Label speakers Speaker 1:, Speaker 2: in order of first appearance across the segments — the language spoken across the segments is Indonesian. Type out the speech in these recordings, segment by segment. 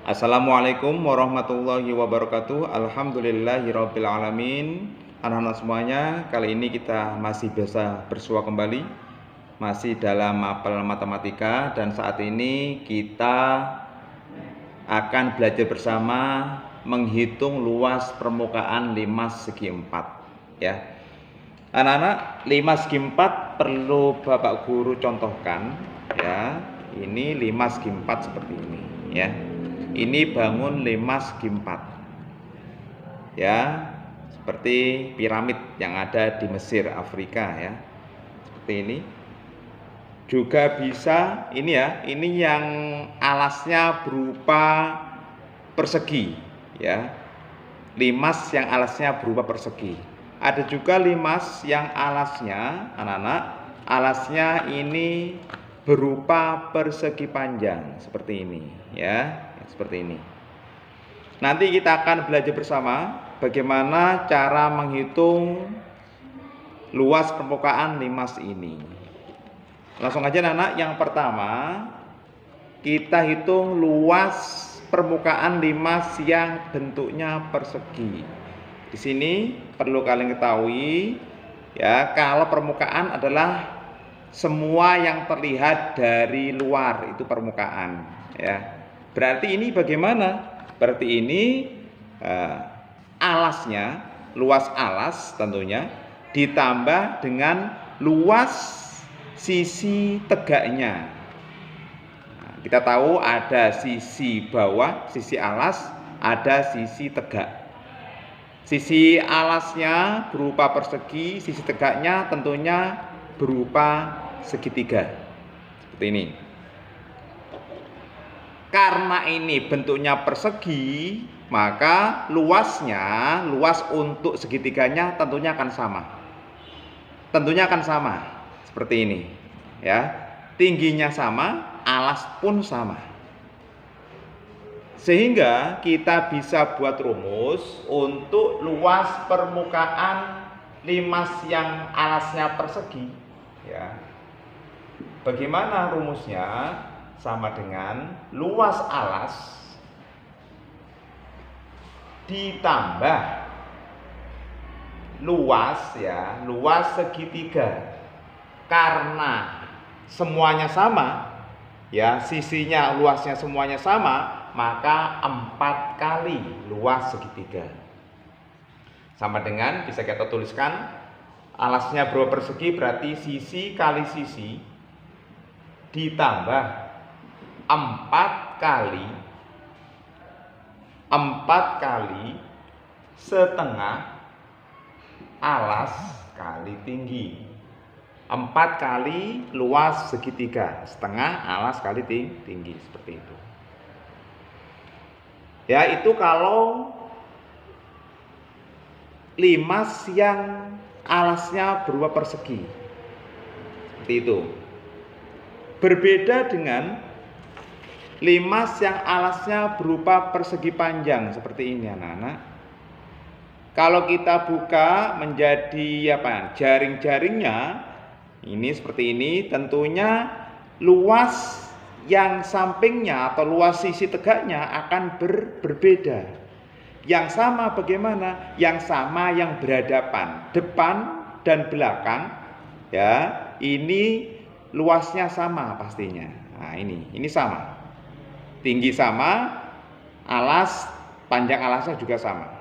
Speaker 1: Assalamualaikum warahmatullahi wabarakatuh. Alhamdulillahirabbil alamin. Anak-anak semuanya, kali ini kita masih bisa bersua kembali, masih dalam mapel matematika, dan saat ini kita akan belajar bersama menghitung luas permukaan 5 segi 4 ya. Anak-anak, 5 segi 4 perlu Bapak Guru contohkan ya. Ini 5 segi 4 seperti ini ya. Ini bangun 5 segi 4 ya, seperti piramid yang ada di Mesir, Afrika ya, seperti ini. Juga bisa ini ya, ini yang alasnya berupa persegi ya, limas yang alasnya berupa persegi. Ada juga limas yang alasnya, anak-anak, alasnya ini berupa persegi panjang seperti ini ya, seperti ini. Nanti kita akan belajar bersama bagaimana cara menghitung luas permukaan limas ini. Langsung aja anak-anak, yang pertama kita hitung luas permukaan limas yang bentuknya persegi. Di sini perlu kalian ketahui ya, kalau permukaan adalah semua yang terlihat dari luar itu permukaan ya. Berarti ini bagaimana? Berarti ini alasnya, luas alas tentunya, ditambah dengan luas sisi tegaknya. Nah, kita tahu ada sisi bawah, sisi alas, ada sisi tegak. Sisi alasnya berupa persegi, sisi tegaknya tentunya berupa segitiga. Seperti ini. Karena ini bentuknya persegi, maka luasnya, luas untuk segitiganya tentunya akan sama. Tentunya akan sama, seperti ini ya. Tingginya sama, alas pun sama. Sehingga kita bisa buat rumus untuk luas permukaan limas yang alasnya persegi ya. Bagaimana rumusnya? Sama dengan luas alas ditambah luas ya, luas segitiga. Karena semuanya sama ya, sisinya, luasnya semuanya sama, maka 4 kali luas segitiga. Sama dengan, bisa kita tuliskan, alasnya berupa persegi, berarti sisi kali sisi ditambah 4 kali setengah alas kali tinggi. 4 kali luas segitiga, setengah alas kali tinggi, seperti itu. Ya, itu kalau limas yang alasnya berupa persegi. Seperti itu. Berbeda dengan limas yang alasnya berupa persegi panjang seperti ini anak-anak. Kalau kita buka menjadi jaring-jaringnya, ini seperti ini, tentunya luas yang sampingnya atau luas sisi tegaknya akan berbeda. Yang sama bagaimana? Yang sama yang berhadapan, depan dan belakang ya, ini luasnya sama pastinya. Nah, ini sama. Tinggi sama, alas, panjang alasnya juga sama.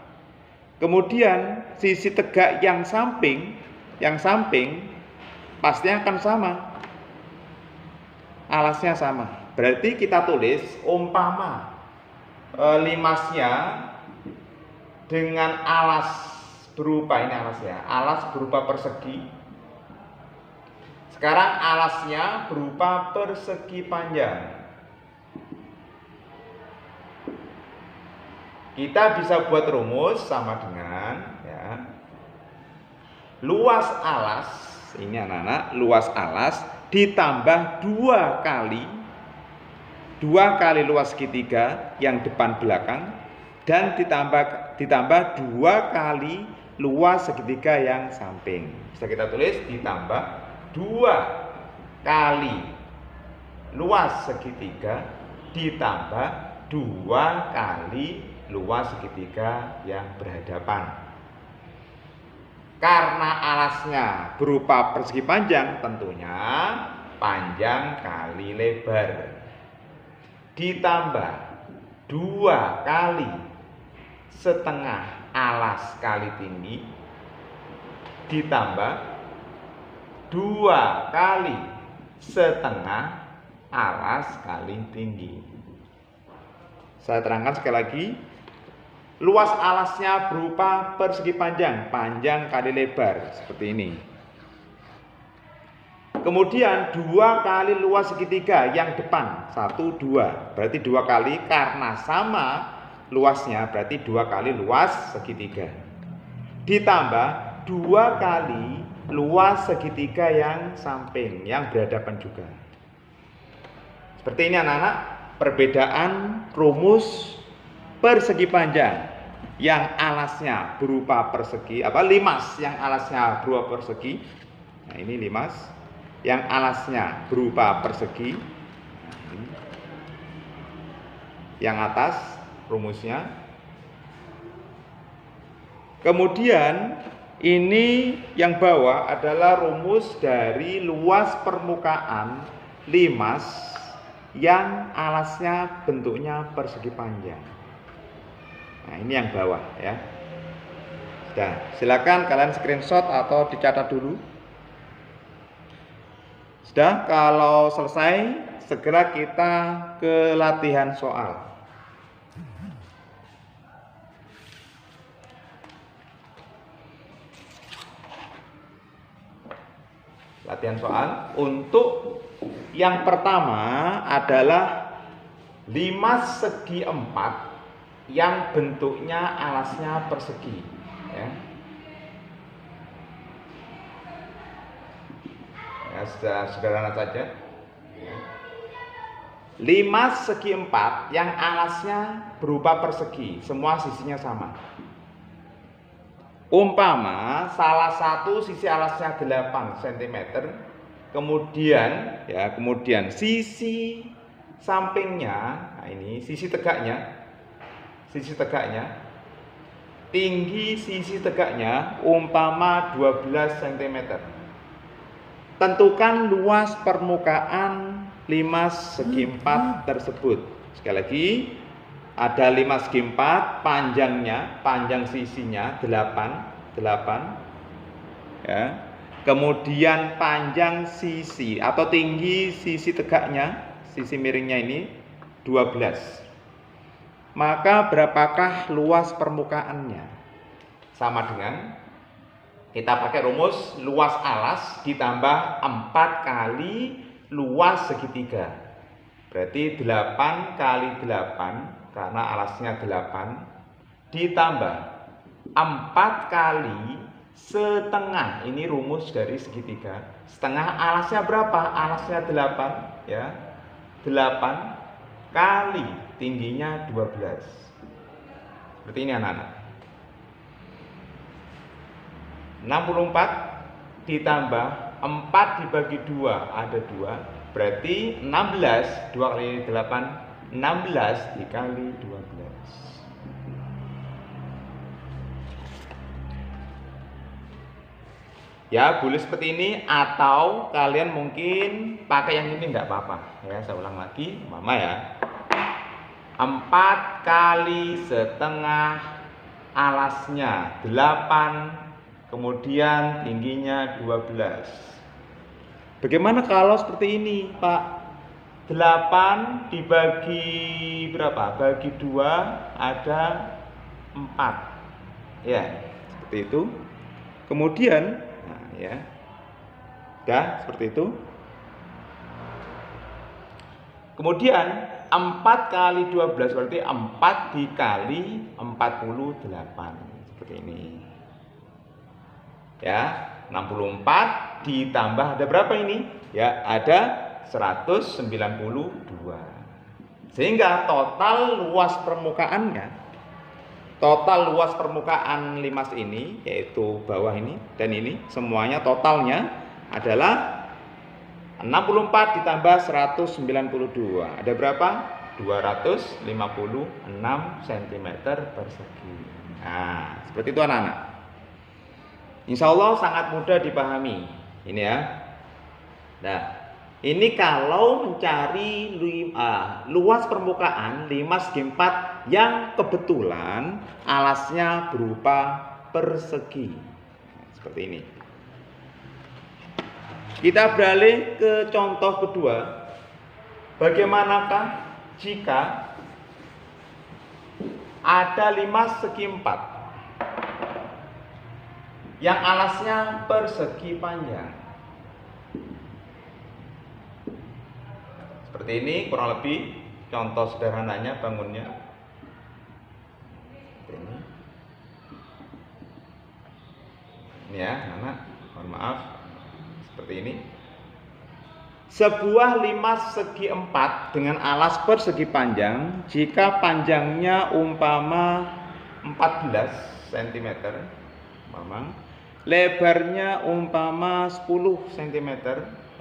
Speaker 1: Kemudian sisi tegak yang samping pastinya akan sama. Alasnya sama. Berarti kita tulis umpama limasnya dengan alas berupa, ini alas ya, alas berupa persegi. Sekarang alasnya berupa persegi panjang. Kita bisa buat rumus sama dengan ya, luas alas, ini anak-anak, luas alas ditambah 2 kali luas segitiga yang depan belakang, dan ditambah 2 kali luas segitiga yang samping. Bisa kita tulis ditambah 2 kali luas segitiga ditambah 2 kali luas segitiga yang berhadapan. Karena alasnya berupa persegi panjang, tentunya panjang kali lebar ditambah 2 kali setengah alas kali tinggi ditambah 2 kali setengah alas kali tinggi. Saya terangkan sekali lagi. Luas alasnya berupa persegi panjang, panjang kali lebar, seperti ini. Kemudian 2 kali luas segitiga yang depan, 1, 2. Berarti 2 kali, karena sama luasnya, berarti 2 kali luas segitiga. Ditambah 2 kali luas segitiga yang samping, yang berhadapan juga. Seperti ini anak-anak, perbedaan rumus persegi panjang yang alasnya berupa persegi, limas yang alasnya berupa persegi. Nah, ini limas yang alasnya berupa persegi. Yang atas rumusnya. Kemudian ini yang bawah adalah rumus dari luas permukaan limas yang alasnya bentuknya persegi panjang. Nah, ini yang bawah ya. Sudah, silakan kalian screenshot atau dicatat dulu. Sudah, kalau selesai segera kita ke latihan soal. Latihan soal untuk yang pertama adalah limas segi 4 yang bentuknya alasnya persegi ya. Ya, sederhana saja. Limas segi 4 yang alasnya berupa persegi, semua sisinya sama. Umpama salah satu sisi alasnya 8 cm, kemudian sisi sampingnya, nah ini sisi tegaknya, tinggi sisi tegaknya umpama 12 cm. Tentukan luas permukaan limas segi 4 tersebut. Sekali lagi, ada limas segi 4, panjang sisinya 8 ya. Kemudian panjang sisi atau tinggi sisi tegaknya, sisi miringnya ini 12. Maka berapakah luas permukaannya? Sama dengan kita pakai rumus luas alas ditambah 4 kali luas segitiga. Berarti 8 kali 8, karena alasnya 8, ditambah 4 kali setengah. Ini rumus dari segitiga. Setengah alasnya berapa? Alasnya 8 ya. 8 kali tingginya 12. Seperti ini anak-anak. 64 ditambah 4 dibagi 2 ada 2. Berarti 16, 2 kali 8, 16 dikali 12. Ya, boleh seperti ini, atau kalian mungkin pakai yang ini enggak apa-apa. Ya, saya ulang lagi, mama ya. 4 kali setengah alasnya 8, kemudian tingginya 12. Bagaimana kalau seperti ini, Pak? 8 dibagi berapa? Bagi 2 ada 4. Ya, seperti itu. Kemudian, nah ya. Dah, seperti itu. Kemudian 4 kali 12 berarti 4 dikali 48. Seperti ini. Ya, 64 ditambah ada berapa ini? Ya, ada 192. Sehingga total luas permukaan limas ini, yaitu bawah ini dan ini, semuanya totalnya adalah 64 ditambah 192. Ada berapa? 256 cm persegi. Nah, seperti itu anak-anak. Insya Allah sangat mudah dipahami. Ini ya. Nah, ini kalau mencari luas permukaan 5 segi 4 yang kebetulan alasnya berupa persegi. Seperti ini. Kita beralih ke contoh kedua. Bagaimanakah jika ada 5 segi 4 yang alasnya persegi panjang? Seperti ini kurang lebih contoh sederhananya bangunnya. Seperti ini. Ini ya, anak, mohon maaf. Seperti ini. Sebuah 5 segi 4 dengan alas persegi panjang, jika panjangnya umpama 14 cm, lebarnya umpama 10 cm,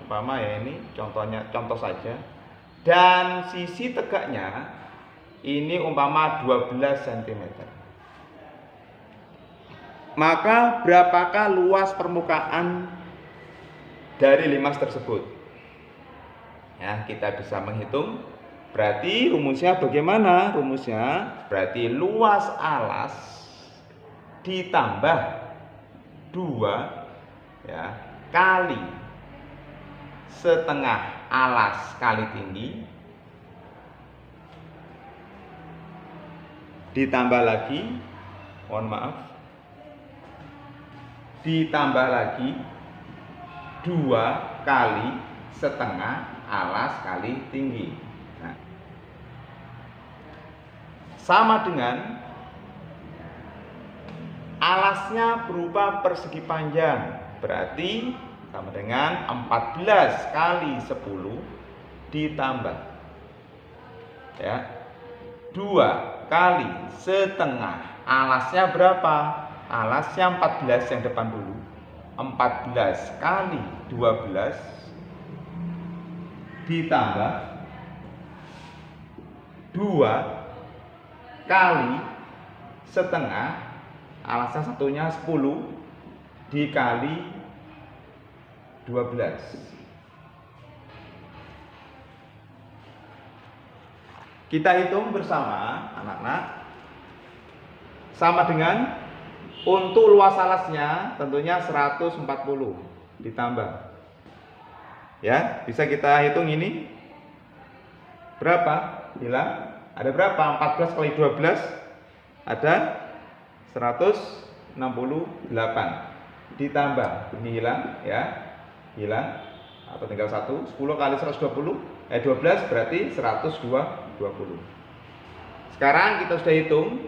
Speaker 1: umpama ya ini contoh saja, dan sisi tegaknya ini umpama 12 cm. Maka berapakah luas permukaan dari 5 tersebut? Ya, kita bisa menghitung. Berarti rumusnya bagaimana? Rumusnya berarti luas alas ditambah 2 ya kali setengah alas kali tinggi ditambah lagi, mohon maaf, ditambah lagi 2 kali setengah alas kali tinggi. Nah, sama dengan alasnya berupa persegi panjang, berarti sama dengan 14 kali 10 ditambah ya 2 kali setengah alasnya berapa? Alasnya 14 yang depan dulu. 14 kali 12 ditambah 2 kali setengah alasnya satunya 10 dikali 12. Kita hitung bersama anak-anak. Sama dengan untuk luas alasnya tentunya 140 ditambah. Ya, bisa kita hitung ini. Berapa? Hilang. Ada berapa? 14 kali 12 ada 168 ditambah ini hilang ya, hilang atau tinggal 1. 10 kali 120 12 berarti 120. Sekarang kita sudah hitung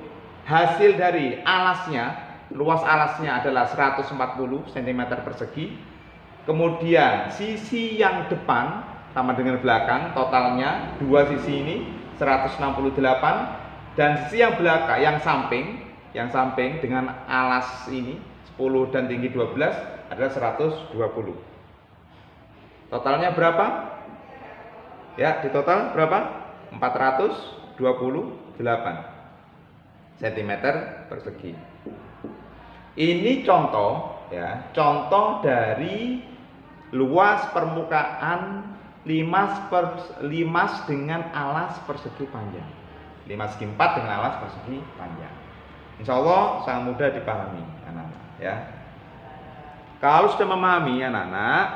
Speaker 1: hasil dari alasnya. Luas alasnya adalah 140 cm persegi. Kemudian sisi yang depan sama dengan belakang, totalnya dua sisi ini 168, dan sisi yang belakang yang samping dengan alas ini 10 dan tinggi 12 adalah 120. Totalnya berapa? Ya, di total berapa? 428 cm persegi. Ini contoh ya, contoh dari luas permukaan 5 dengan alas persegi panjang. 5 segi 4 dengan alas persegi panjang. Insya Allah sangat mudah dipahami anak-anak ya. Kalau sudah memahami anak-anak,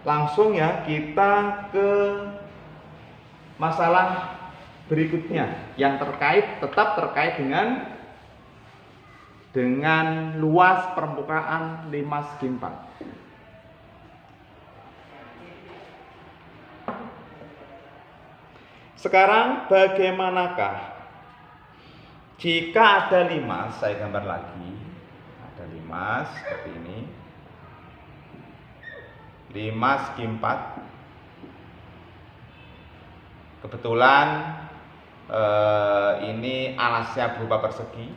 Speaker 1: langsung ya kita ke masalah berikutnya yang tetap terkait dengan luas permukaan 5 segi 4. Sekarang bagaimanakah jika ada 5, saya gambar lagi, ada 5 seperti ini, 5 segi 4. Kebetulan ini alasnya berupa persegi.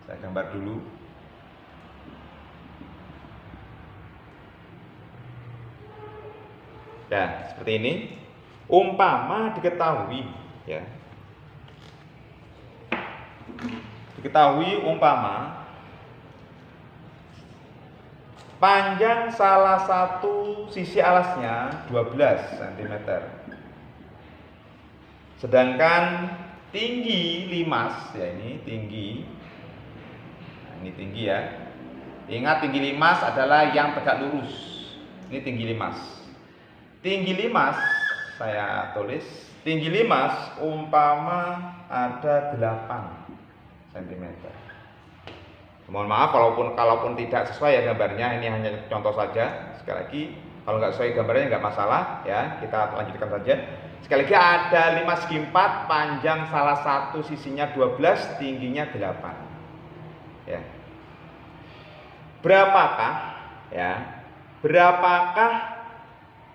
Speaker 1: Saya gambar dulu. Ya, seperti ini. Umpama diketahui, ya. Diketahui umpama panjang salah satu sisi alasnya 12 cm. Sedangkan tinggi limas, ya ini tinggi. Nah, ini tinggi ya. Ingat tinggi limas adalah yang tegak lurus. Ini tinggi limas. Tinggi limas saya tulis, tinggi limas umpama ada 8 cm. Mohon maaf kalaupun tidak sesuai ya gambarnya, ini hanya contoh saja. Sekali lagi, kalau nggak sesuai gambarnya nggak masalah ya, kita lanjutkan saja. Sekali lagi ada 5 segi 4, panjang salah satu sisinya 12, tingginya 8. Ya. Berapakah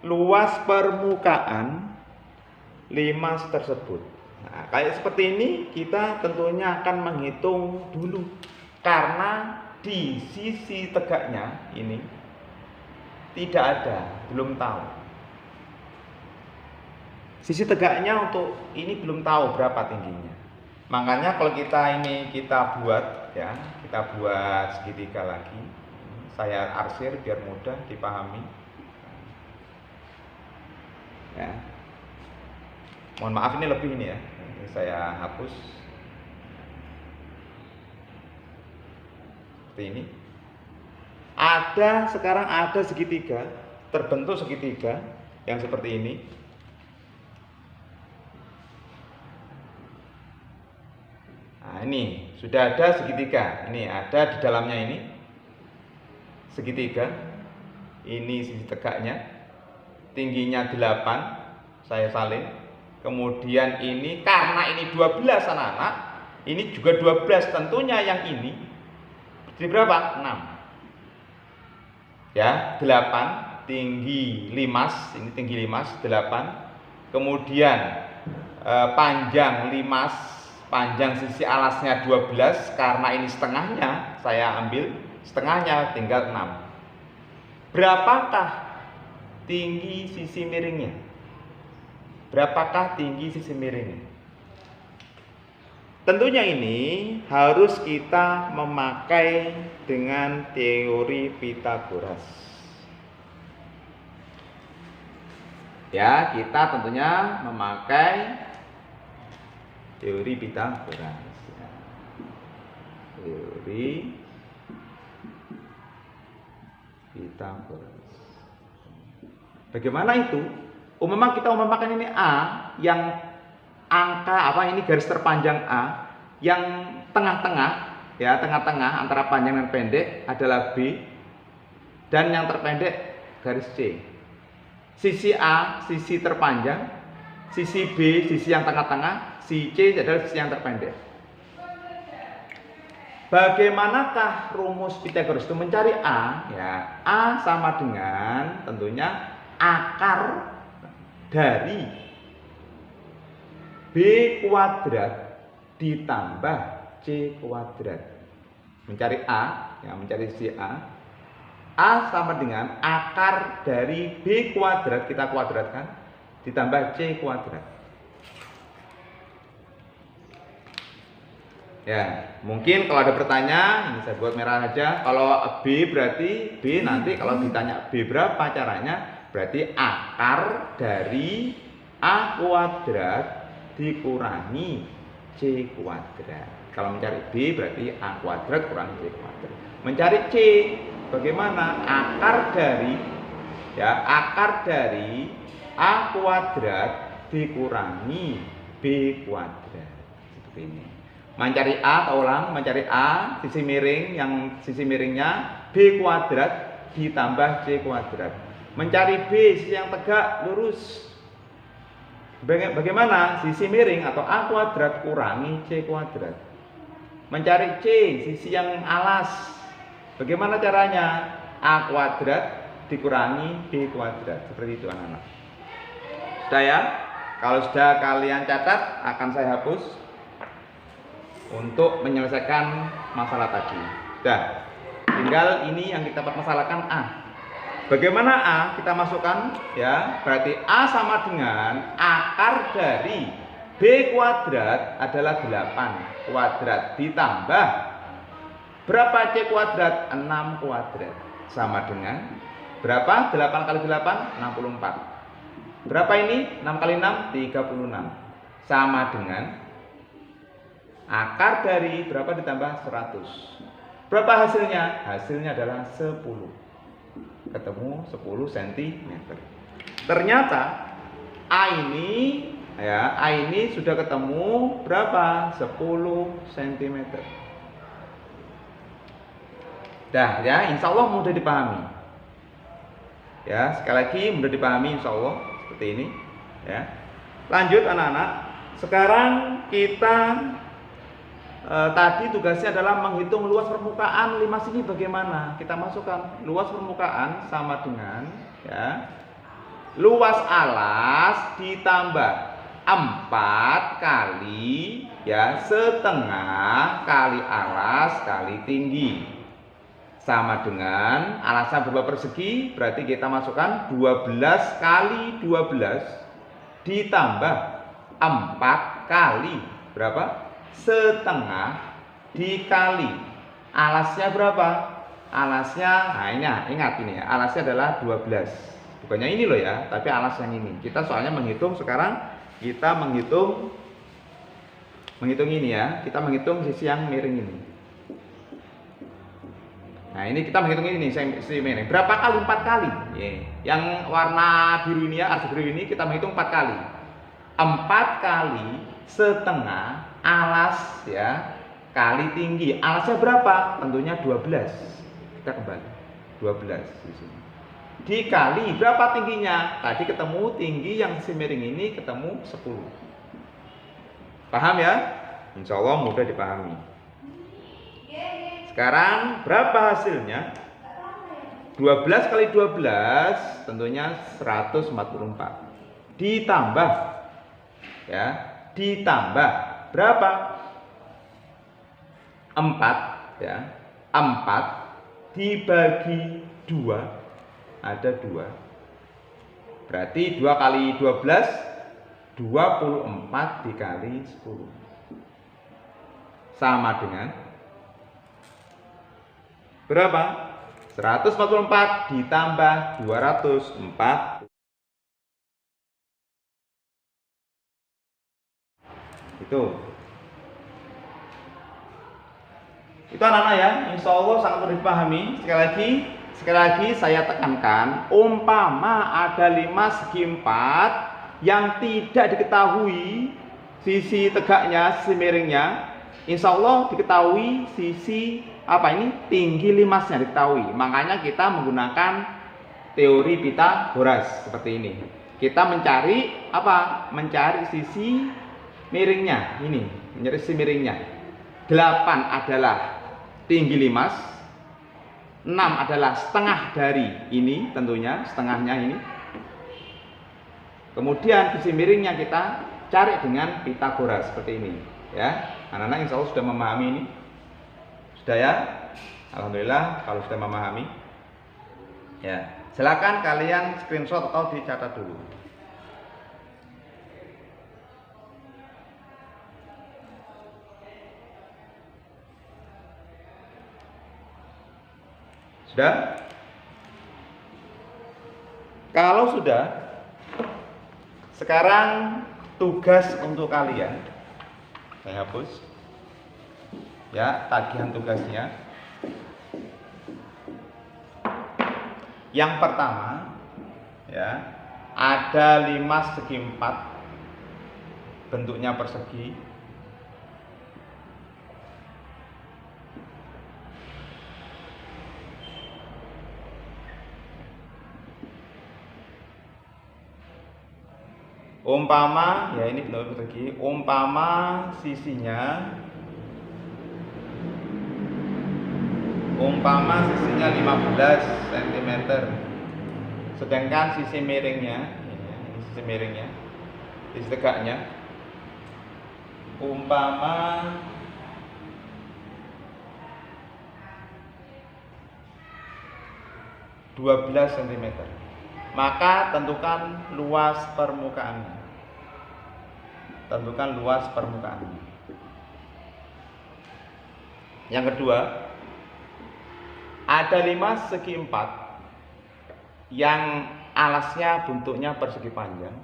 Speaker 1: luas permukaan limas tersebut? Nah, kayak seperti ini kita tentunya akan menghitung dulu. Karena di sisi tegaknya ini tidak ada, belum tahu. Sisi tegaknya untuk ini belum tahu berapa tingginya. Makanya kalau kita buat ya, kita buat segitiga lagi. Saya arsir biar mudah dipahami. Ya. Mohon maaf ini lebih ini ya. Ini saya hapus. Seperti ini. Sekarang ada segitiga, terbentuk segitiga yang seperti ini. Nah, ini sudah ada segitiga. Ini ada di dalamnya ini segitiga. Ini sisi tegaknya. Tingginya 8. Saya salin. Kemudian ini karena ini 12 anak-anak, ini juga 12, tentunya yang ini jadi berapa? 6. Ya, 8 tinggi limas, ini tinggi limas 8. Kemudian panjang limas, panjang sisi alasnya 12, karena ini setengahnya saya ambil, setengahnya tinggal 6. Berapakah tinggi sisi miringnya? Berapakah tinggi sisi miringnya? Tentunya ini harus kita memakai dengan teori Pythagoras. Ya, kita tentunya memakai teori Pythagoras. Teori Pythagoras. Bagaimana itu? Kita umpamakan ini A, yang angka ini garis terpanjang A, yang tengah-tengah ya, tengah-tengah antara panjang dan pendek adalah B, dan yang terpendek garis C. Sisi A sisi terpanjang, sisi B sisi yang tengah-tengah, sisi C adalah sisi yang terpendek. Bagaimanakah rumus Pythagoras itu mencari A? Ya, A sama dengan tentunya akar dari B kuadrat ditambah C kuadrat. Mencari A, ya, mencari sisi A. A sama dengan akar dari B kuadrat, kita kuadratkan, ditambah C kuadrat. Ya, mungkin kalau ada pertanyaan, ini saya buat merah aja. Kalau B berarti B, nanti kalau ditanya B berapa caranya, berarti akar dari A kuadrat dikurangi C kuadrat. Kalau mencari B berarti A kuadrat kurangi C kuadrat. Mencari C bagaimana? Akar dari A kuadrat dikurangi B kuadrat. Seperti ini. Mencari A, mencari A sisi miring, yang sisi miringnya B kuadrat ditambah C kuadrat. Mencari B sisi yang tegak lurus. Bagaimana? Sisi miring atau A kuadrat kurangi C kuadrat. Mencari C sisi yang alas. Bagaimana caranya? A kuadrat dikurangi B kuadrat. Seperti itu anak-anak. Sudah ya? Kalau sudah kalian catat, akan saya hapus untuk menyelesaikan masalah tadi. Sudah. Tinggal ini yang kita permasalahkan A. Bagaimana A? Kita masukkan ya. Berarti A sama dengan akar dari B kuadrat adalah 8 kuadrat ditambah berapa C kuadrat? 6 kuadrat. Sama dengan berapa? 8 kali 8? 64. Berapa ini? 6 kali 6? 36. Sama dengan akar dari berapa ditambah 100. Berapa hasilnya? Hasilnya adalah 10. Ketemu 10 cm. Ternyata A ini sudah ketemu berapa? 10 cm. Dah ya, insya Allah mudah dipahami. Ya, sekali lagi mudah dipahami insya Allah seperti ini. Ya. Lanjut anak-anak. Sekarang kita tadi tugasnya adalah menghitung luas permukaan limas ini bagaimana. Kita masukkan luas permukaan sama dengan ya, luas alas ditambah 4 kali ya setengah kali alas kali tinggi. Sama dengan alasnya berapa persegi, berarti kita masukkan 12 kali 12 ditambah 4 kali berapa? Setengah dikali alasnya berapa? Alasnya, nah ini ingat ini ya, alasnya adalah 12. Bukannya ini loh ya, tapi alas yang ini. Kita soalnya menghitung sekarang, kita menghitung ini ya, kita menghitung sisi yang miring ini. Nah ini kita menghitung ini sisi miring. Berapa kali? 4 kali. Yang warna biru ini ya, alas biru ini kita menghitung 4 kali. 4 kali setengah alas ya kali tinggi. Alasnya berapa? Tentunya 12. Kita kembali 12 di sini. Dikali berapa tingginya? Tadi ketemu tinggi yang sisi miring ini ketemu 10. Paham ya? Insya Allah mudah dipahami. Sekarang berapa hasilnya? 12 kali 12 tentunya 144. Ditambah ya, ditambah berapa? 4 ya. 4 dibagi 2 ada 2. Berarti 2 kali 12 24 dikali 10 sama dengan berapa? 144 ditambah 204. Itu anak-anak ya, insya Allah sangat mudah dipahami. Sekali lagi saya tekankan, umpama ada 5 segi 4 yang tidak diketahui sisi tegaknya, sisi miringnya, insya Allah diketahui sisi tinggi limasnya diketahui. Makanya kita menggunakan teori Pitagoras seperti ini. Kita mencari mencari sisi miringnya ini, mencari sisi miringnya. 8 adalah tinggi limas, 6 adalah setengah dari ini, tentunya setengahnya ini. Kemudian sisi miringnya kita cari dengan Pitagoras seperti ini ya. Anak-anak insya Allah sudah memahami ini. Sudah ya? Alhamdulillah kalau sudah memahami. Ya, silakan kalian screenshot atau dicatat dulu. Sudah? Kalau sudah, sekarang tugas untuk kalian saya hapus ya, tagihan tugasnya. Yang pertama ya, ada 5 segi 4 bentuknya persegi. Umpama ya, ini bentuk persegi, umpama sisinya 15 cm, sedangkan sisi miringnya ini sisi miringnya, sisi tegaknya umpama 15 12 cm. Maka tentukan luas permukaannya. Tentukan luas permukaannya. Yang kedua, ada 5 segi 4 yang alasnya bentuknya persegi panjang.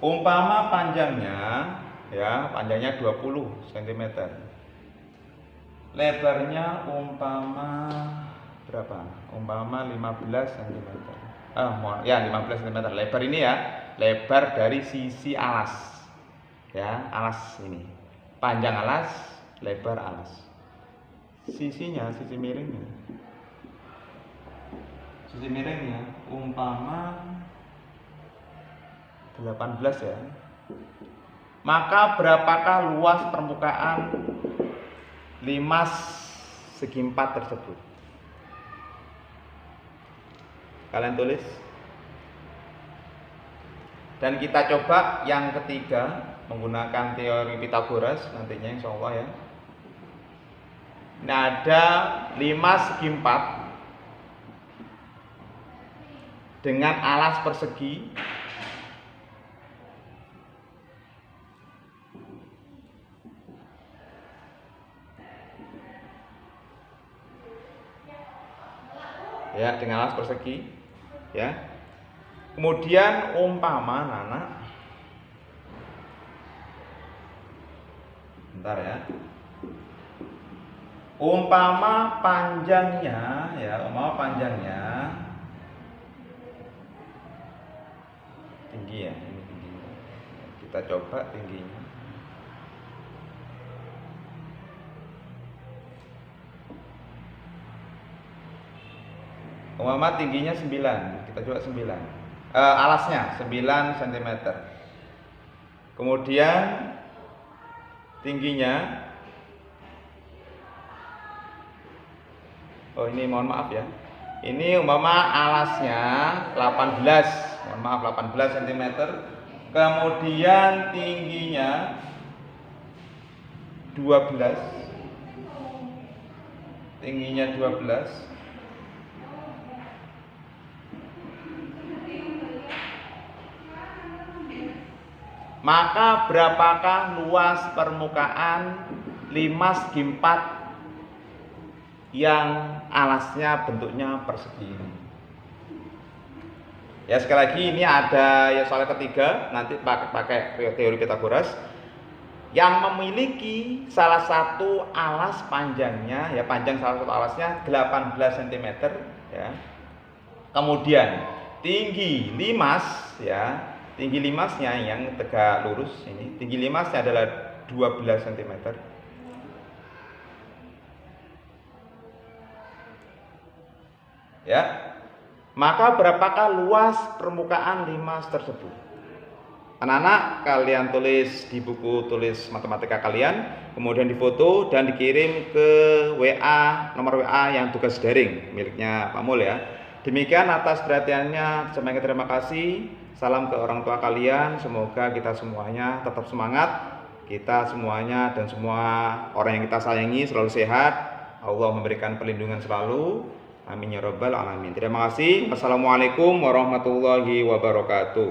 Speaker 1: Umpama panjangnya ya, panjangnya 20 cm. Lebarnya umpama berapa? Umpama 15 cm. 15 cm. Lebar ini ya, lebar dari sisi alas. Ya, alas ini. Panjang alas, lebar alas. Sisinya, sisi miringnya. Sisi miringnya umpama 18 ya. Maka berapakah luas permukaan 5 segi 4 tersebut? Kalian tulis. Dan kita coba yang ketiga menggunakan teori Pythagoras nantinya insya Allah ya. Nah, ada 5 segi 4 dengan alas persegi ya, dengan alas persegi ya. Kemudian umpama bentar ya. Umpama panjangnya ya, tinggi ya, ini tingginya. Kita coba tingginya. Umpama tingginya 9, kita coba 9. Alasnya 9 cm. Kemudian tingginya, ini mohon maaf ya. Ini umpama alasnya 18 cm. Kemudian tingginya 12. Maka berapakah luas permukaan 5 segi 4 yang alasnya bentuknya persegi ini? Ya, sekali lagi ini ada ya soal ketiga, nanti pakai teori Pythagoras yang memiliki salah satu alas panjangnya ya, panjang salah satu alasnya 18 cm ya. Kemudian tinggi limas ya, tinggi limasnya yang tegak lurus ini, tinggi limasnya adalah 12 cm. Ya. Maka berapakah luas permukaan limas tersebut? Anak-anak, kalian tulis di buku tulis matematika kalian, kemudian difoto dan dikirim ke WA, nomor WA yang tugas daring miliknya Pak Mul ya. Demikian atas perhatiannya, semoga terima kasih. Salam ke orang tua kalian, semoga kita semuanya tetap semangat. Kita semuanya dan semua orang yang kita sayangi selalu sehat. Allah memberikan perlindungan selalu. Amin ya rabbal alamin. Terima kasih. Wassalamualaikum warahmatullahi wabarakatuh.